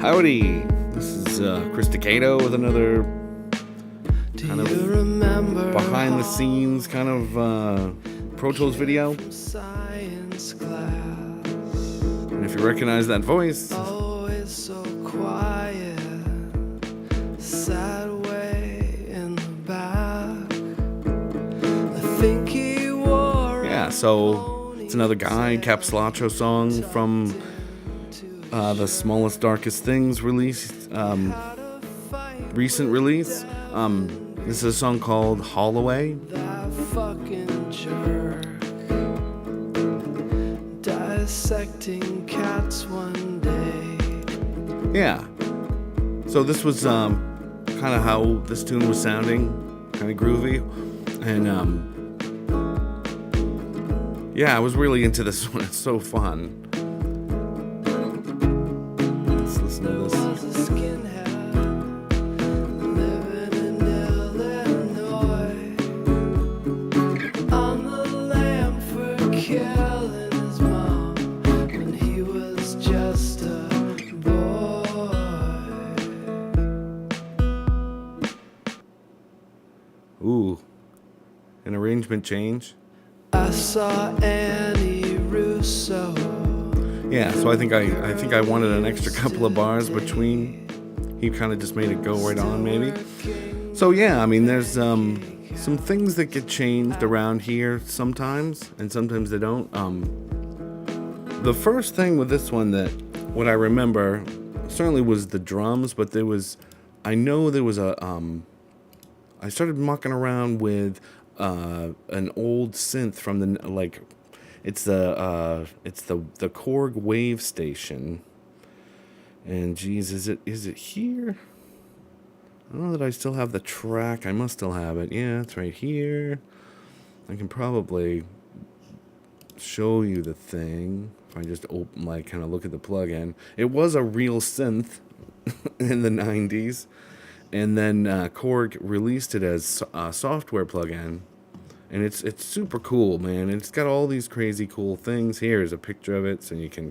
Howdy, this is Chris Decato with another kind of behind the scenes kind of Pro Tools video. And if you recognize that voice, so quiet, sat way in the back. I think he wore so it's another guy, Capecelatro song from the Smallest Darkest Things release, recent release. This is a song called Holloway. That fucking jerk, dissecting cats one day. Yeah. So this was kind of how this tune was sounding, kind of groovy, and I was really into this one. It's so fun. Let's listen to this. Was a skinhead living in Illinois, on the lam for killing his mom when he was just a boy. Ooh, an arrangement change. I saw Annie Russo. Yeah, so I think I wanted an extra couple of bars between. He kind of just made it go right on, maybe. So yeah, I mean, there's some things that get changed around here sometimes, and sometimes they don't. The first thing with this one that what I remember certainly was the drums, but I started mucking around with an old synth from the it's the Korg Wave Station. And geez, is it here? I don't know that I still have the track. I must still have it. Yeah, it's right here. I can probably show you the thing if I just kind of look at the plugin. It was a real synth in the 90s. And then Korg released it as a software plugin, and it's super cool, man. And it's got all these crazy cool things. Here's a picture of it, so you can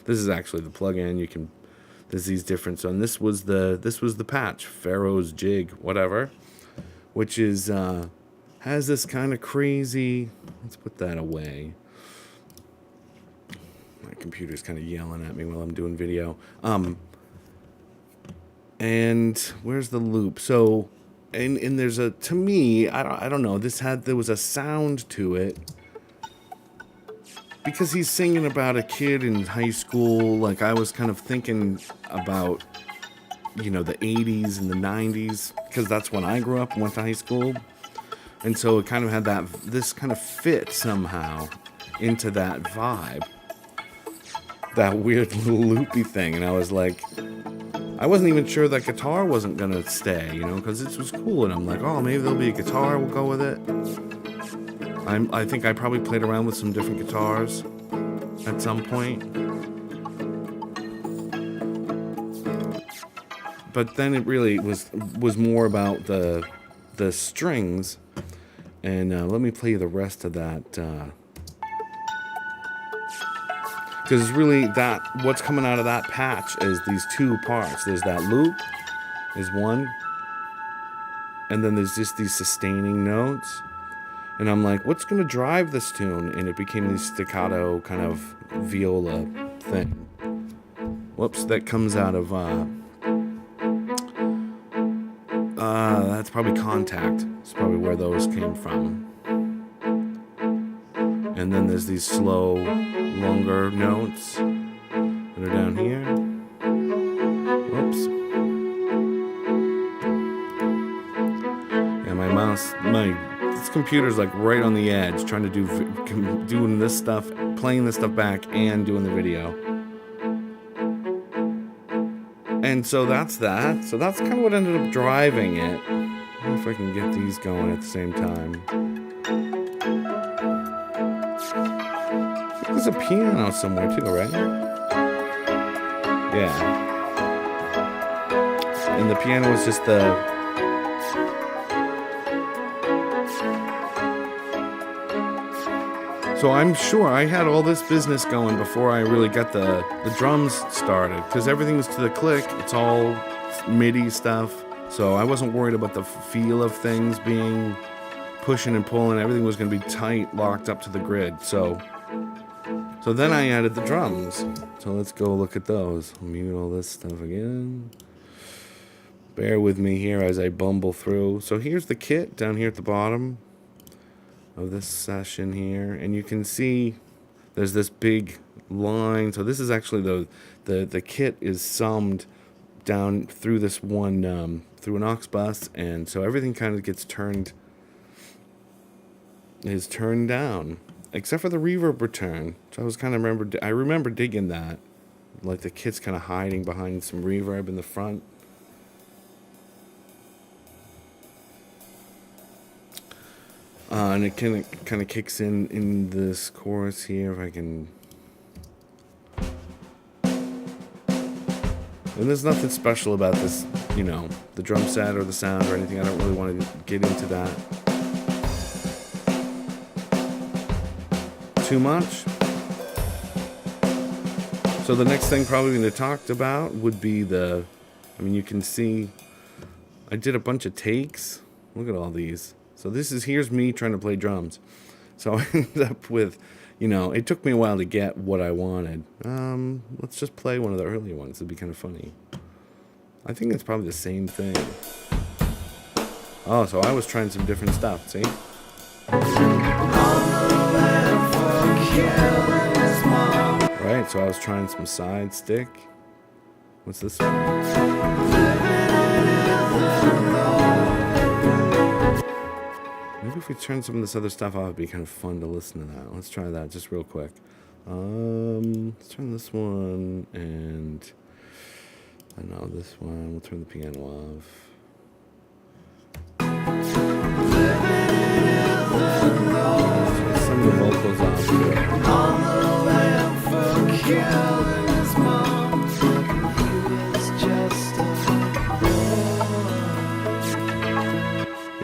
this is actually the plugin. There's these different. So and this was the patch, Pharaoh's Jig, whatever, which is has this kind of crazy. Let's put that away. My computer's kind of yelling at me while I'm doing video. And where's the loop? So, and there's to me, I don't know. There was a sound to it because he's singing about a kid in high school. Like I was kind of thinking about, the 80s and the 90s because that's when I grew up and went to high school, and so it kind of had this kind of fit somehow into that vibe, that weird little loopy thing, and I was like. I wasn't even sure that guitar wasn't going to stay, because it was cool. And I'm like, oh, maybe there'll be a guitar. We'll go with it. I think I probably played around with some different guitars at some point. But then it really was more about the strings. And let me play you the rest of that. Because it's really what's coming out of that patch is these two parts. There's that loop, is one, and then there's just these sustaining notes. And I'm like, what's going to drive this tune? And it became this staccato kind of viola thing. Whoops, that comes out of, that's probably Contact. It's probably where those came from. And then there's these slow, longer notes that are down here. Whoops. Yeah, this computer's like right on the edge, trying to doing this stuff, playing this stuff back, and doing the video. And so that's that. So that's kind of what ended up driving it. Let me if I can get these going at the same time. There's a piano somewhere too, right? Yeah. And the piano is just the... So I'm sure I had all this business going before I really got the drums started, because everything was to the click. It's all MIDI stuff. So I wasn't worried about the feel of things being pushing and pulling. Everything was going to be tight, locked up to the grid. So then I added the drums. So let's go look at those. I'll mute all this stuff again. Bear with me here as I bumble through. So here's the kit down here at the bottom of this session here, and you can see there's this big line. So this is actually the kit is summed down through this one through an aux bus, and so everything kind of gets turned down except for the reverb return. So I remember digging that, like the kit's kind of hiding behind some reverb in the front. And it kind of kicks in this chorus here, if I can. And there's nothing special about this, the drum set or the sound or anything. I don't really want to get into that too much. So the next thing probably going to talk about would be you can see I did a bunch of takes. Look at all these. So here's me trying to play drums. So I ended up with, it took me a while to get what I wanted. Let's just play one of the earlier ones. It'd be kind of funny. I think it's probably the same thing. Oh, so I was trying some different stuff, see? Right, so I was trying some side stick. What's this one? Maybe if we turn some of this other stuff off, it'd be kind of fun to listen to that. Let's try that just real quick. Let's turn this one, and I know this one. We'll turn the piano off. Turn some of the vocals off here. On the lamp for killing his mom. He was just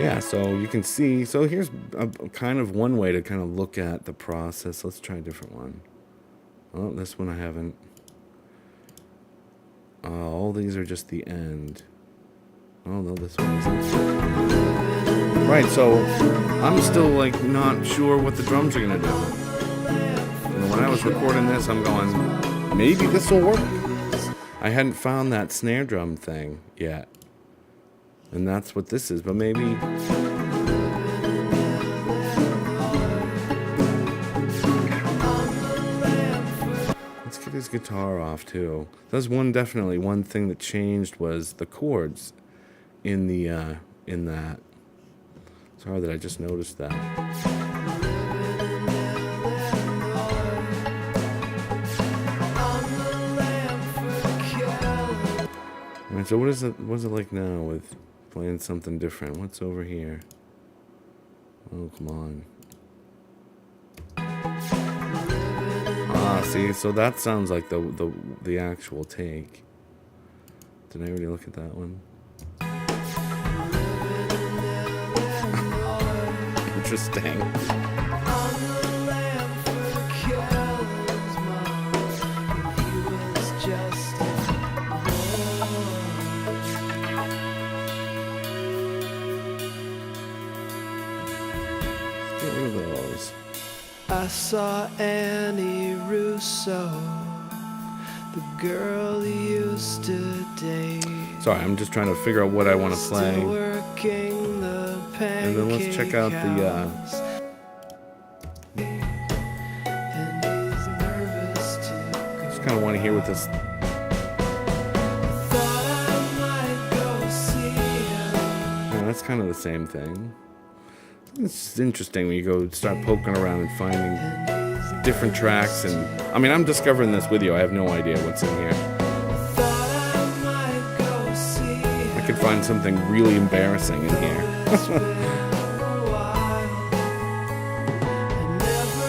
yeah, so you can see. So here's a kind of one way to kind of look at the process. Let's try a different one. Oh, this one I haven't. All these are just the end. Oh no, this one isn't. Right, so I'm still not sure what the drums are gonna do. When I was recording this, I'm going, maybe this will work. I hadn't found that snare drum thing yet. And that's what this is, but maybe. Let's get his guitar off too. That's definitely one thing that changed was the chords in that. Sorry that I just noticed that. Alright, so what's it like now with playing something different? What's over here? Oh, come on. See, so that sounds like the actual take. Did I already look at that one? Interesting. I saw Annie Russo, the girl you used to date. Sorry, I'm just trying to figure out what I want to play. And then let's check out just kind of want to hear what this. Yeah, that's kind of the same thing. It's interesting when you start poking around and finding different tracks, and I'm discovering this with you. I have no idea what's in here. I could find something really embarrassing in here.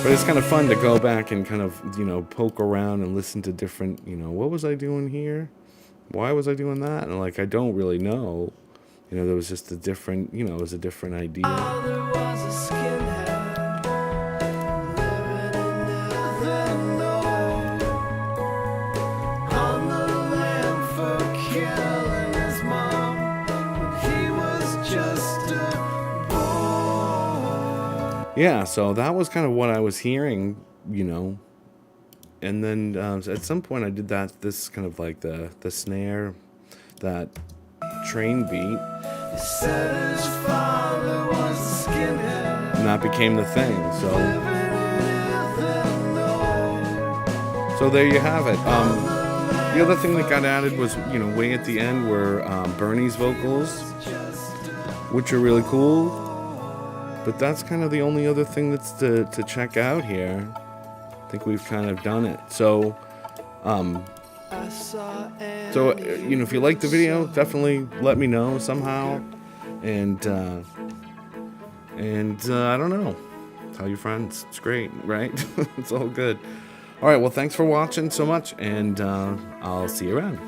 But it's kind of fun to go back and kind of, poke around and listen to different, what was I doing here? Why was I doing that? And I don't really know. There was just a different, it was a different idea. yeah, so that was kind of what I was hearing, you know. And then at some point I did this kind of like the snare, that train beat. He said his father was a skinhead. And that became the thing. So there you have it. The other thing that got added was, you know, way at the end were Bernie's vocals, which are really cool. But that's kind of the only other thing that's to check out here. I think we've kind of done it. So, you know, if you like the video, definitely let me know somehow. And I don't know. Tell your friends. It's great, right? It's all good. All right, well, thanks for watching so much, and I'll see you around.